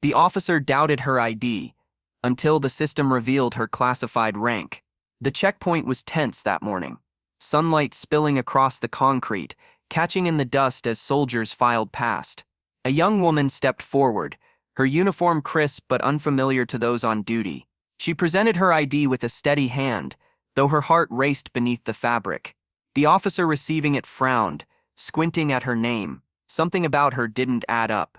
The officer doubted her ID until the system revealed her classified rank. The checkpoint was tense that morning, sunlight spilling across the concrete, catching in the dust as soldiers filed past. A young woman stepped forward, her uniform crisp but unfamiliar to those on duty. She presented her ID with a steady hand, though her heart raced beneath the fabric. The officer receiving it frowned, squinting at her name. Something about her didn't add up.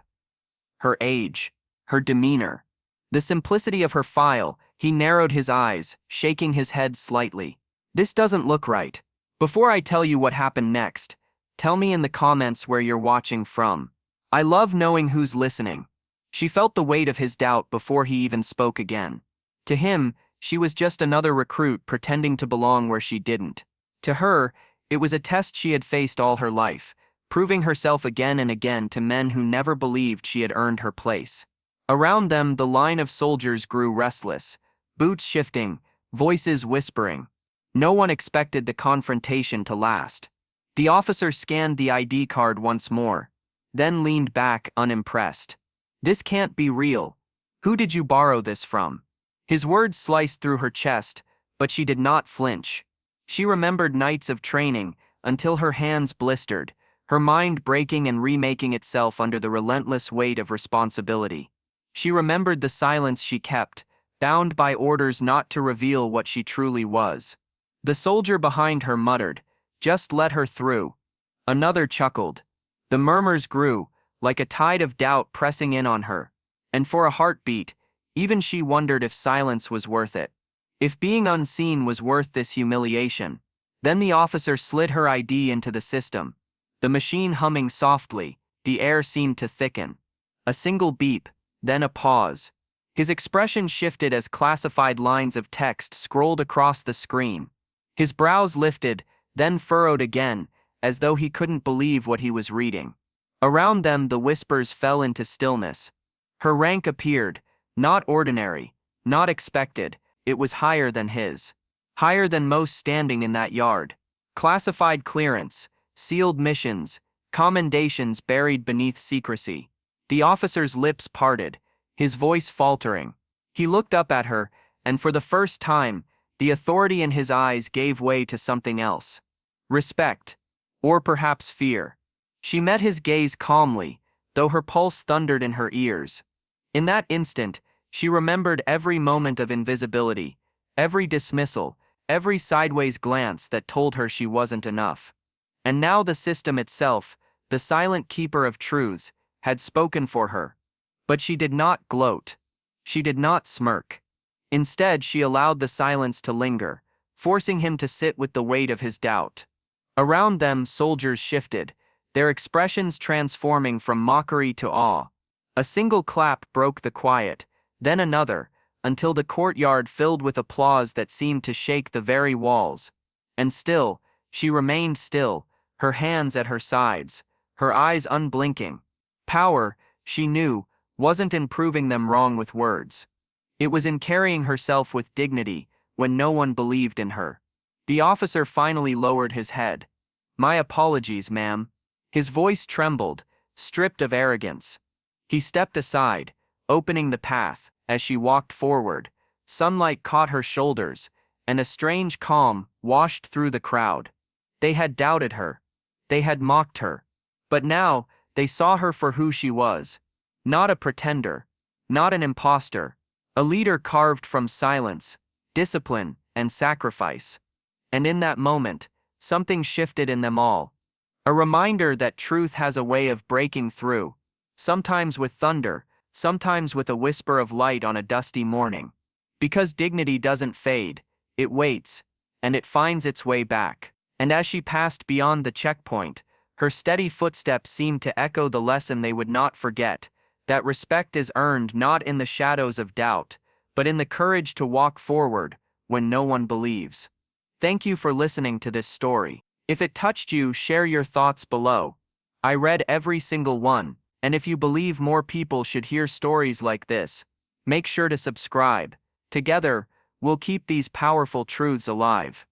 Her age, her demeanor, the simplicity of her file. He narrowed his eyes, shaking his head slightly. This doesn't look right. Before I tell you what happened next, tell me in the comments where you're watching from. I love knowing who's listening. She felt the weight of his doubt before he even spoke again. To him, she was just another recruit pretending to belong where she didn't. To her, it was a test she had faced all her life, proving herself again and again to men who never believed she had earned her place. Around them, the line of soldiers grew restless, boots shifting, voices whispering. No one expected the confrontation to last. The officer scanned the ID card once more, then leaned back unimpressed. This can't be real. Who did you borrow this from? His words sliced through her chest, but she did not flinch. She remembered nights of training until her hands blistered, her mind breaking and remaking itself under the relentless weight of responsibility. She remembered the silence she kept, bound by orders not to reveal what she truly was. The soldier behind her muttered, "Just let her through." Another chuckled. The murmurs grew, like a tide of doubt pressing in on her. And for a heartbeat, even she wondered if silence was worth it. If being unseen was worth this humiliation. Then the officer slid her ID into the system. The machine humming softly, the air seemed to thicken. A single beep, then a pause. His expression shifted as classified lines of text scrolled across the screen. His brows lifted, then furrowed again, as though he couldn't believe what he was reading. Around them, the whispers fell into stillness. Her rank appeared, not ordinary, not expected. It was higher than his. Higher than most standing in that yard. Classified clearance, sealed missions, commendations buried beneath secrecy. The officer's lips parted, his voice faltering. He looked up at her, and for the first time, the authority in his eyes gave way to something else. Respect. Or perhaps fear. She met his gaze calmly, though her pulse thundered in her ears. In that instant, she remembered every moment of invisibility, every dismissal, every sideways glance that told her she wasn't enough. And now the system itself, the silent keeper of truths, had spoken for her. But she did not gloat. She did not smirk. Instead, she allowed the silence to linger, forcing him to sit with the weight of his doubt. Around them, soldiers shifted, their expressions transforming from mockery to awe. A single clap broke the quiet, then another, until the courtyard filled with applause that seemed to shake the very walls. And still, she remained still, her hands at her sides, her eyes unblinking. Power, she knew, wasn't in proving them wrong with words. It was in carrying herself with dignity when no one believed in her. The officer finally lowered his head. "My apologies, ma'am." His voice trembled, stripped of arrogance. He stepped aside, opening the path. As she walked forward, sunlight caught her shoulders, and a strange calm washed through the crowd. They had doubted her. They had mocked her. But now, they saw her for who she was. Not a pretender. Not an imposter. A leader carved from silence, discipline, and sacrifice. And in that moment, something shifted in them all. A reminder that truth has a way of breaking through, sometimes with thunder, sometimes with a whisper of light on a dusty morning. Because dignity doesn't fade, it waits, and it finds its way back. And as she passed beyond the checkpoint, her steady footsteps seemed to echo the lesson they would not forget, that respect is earned not in the shadows of doubt, but in the courage to walk forward when no one believes. Thank you for listening to this story. If it touched you, share your thoughts below. I read every single one. And if you believe more people should hear stories like this, make sure to subscribe. Together, we'll keep these powerful truths alive.